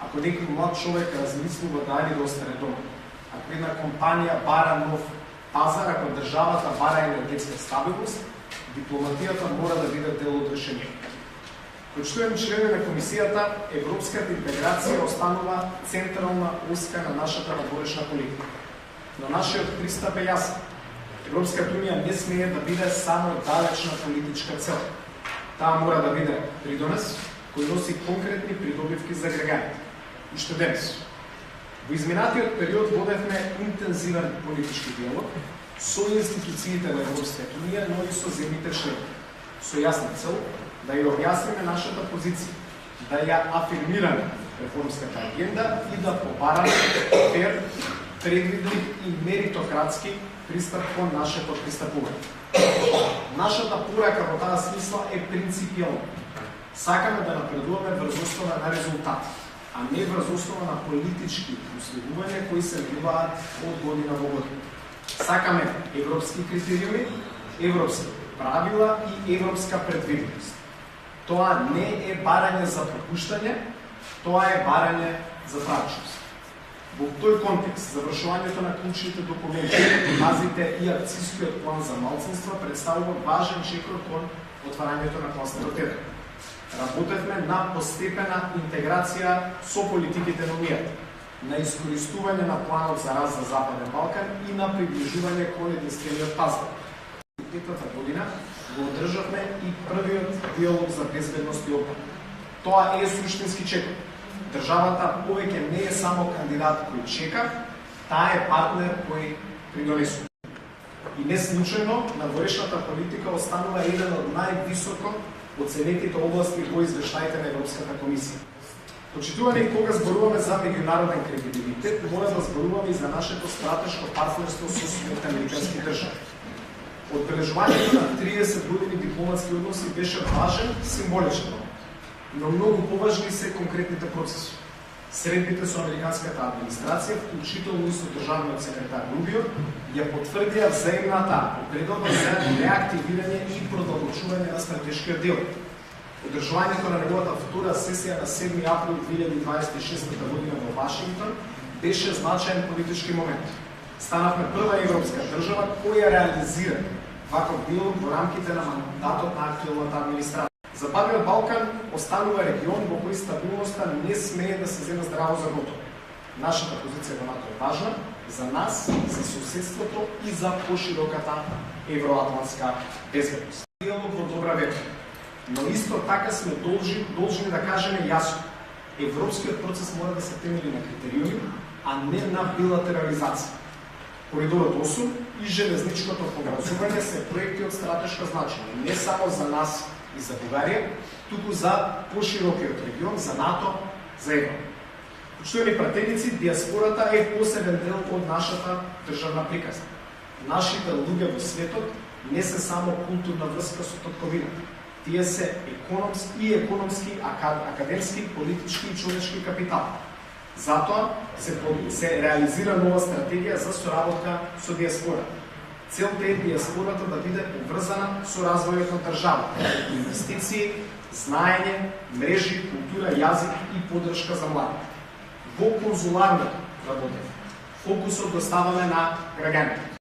Ако некој млад човек размислува дали да остане дома, ако една компанија бара нов пазар, ако државата бара енергетска стабилност, дипломатијата мора да биде дел од решението. Почитувани члени на комисијата, европската интеграција останува централна оска на нашата надворешна политика. Но нашиот пристап е јасен. Европската унија не смее да биде само далечна политичка цел. Таа мора да биде придонес кој носи конкретни придобивки за граѓаните. Уште денес. Во изминатиот период водевме интензивен политички диалог со институциите на Европската унија, но и со земјите членки, со јасна цел да ја објасниме нашата позиција, да ја афирмираме реформската агенда и да побараме фер, предвидлив и меритократски пристап кон нашето пристапување. Нашата порака во таа смисла е принципијална. Сакаме да напредуваме врз основа на резултати, а не врз основа на политички условувања кои се биваат од година во година. Сакаме европски критериуми, европски правила и европска предвидливост. Тоа не е барање за пропуштање, тоа е барање за прачност. Во тој контекст, завршувањето на клучните документи, базите и акцијскиот план за малцинства представува важен чекор кон отварањето на кластерот 1. Работевме на постепена интеграција со политиките на Унијата, на искористување на планот за раз за Западен Балкан и на приближување кон единствениот пазар. Текната година го одржавме и првиот диалог за безбедност и одбрана. Тоа е суштински чекор. Државата повеќе не е само кандидат кој чека, таа е партнер кој придонесува. И не случајно, надворешната политика останува еден од највисоко оценетите области во извештаите на Европската комисија. Почитувани, кога зборуваме за меѓународен кредибилитет, мора да зборуваме и за нашето стратешко партнерство со Соединетите американски држави. Одбележувањето на 30 години дипломатски односи беше важен, символичен, но многу поважни се конкретните процеси. Средбите со американската администрација, вклучително и со државниот секретар Рубио, ја потврдија взаимната опредба за реактивирање и продолжување на стратешкиот диалог. Одржувањето на неговата втора сесија на 7 април 2026 година во Вашингтон беше значаен политички момент. Станавме прва европска држава која реализира ваков диалог во рамките на мандатот на актуелната администрација. Западниот Балкан останува регион во кој стабилноста не смее да се зема здраво за готово. Нашата позиција во НАТО е важна за нас, за соседството и за пошироката евроатлантска безбедност. Диалог во добра вера. Но исто така сме должни да кажеме јасно. Европскиот процес мора да се темели на критериуми, а не на билатерализација. Коридорот 8 и железничкото поврзување се проекти од стратешко значење, не само за нас и за Бугарија, туку за поширокиот регион, за НАТО, за Европа. Почитувани пратеници, диаспората е посебен дел од нашата државна приказна. Нашите луѓе во светот не се само културна врска со татковината. Тие се економски, академски, политички и човечки капитал. Затоа се реализира нова стратегија за соработка со диаспората. Целта е диаспората да биде поврзана со развојот на државата, инвестиции, знаење, мрежи, култура, јазик и поддршка за младите. Во конзуларната работа фокусот го ставаме на граѓаните.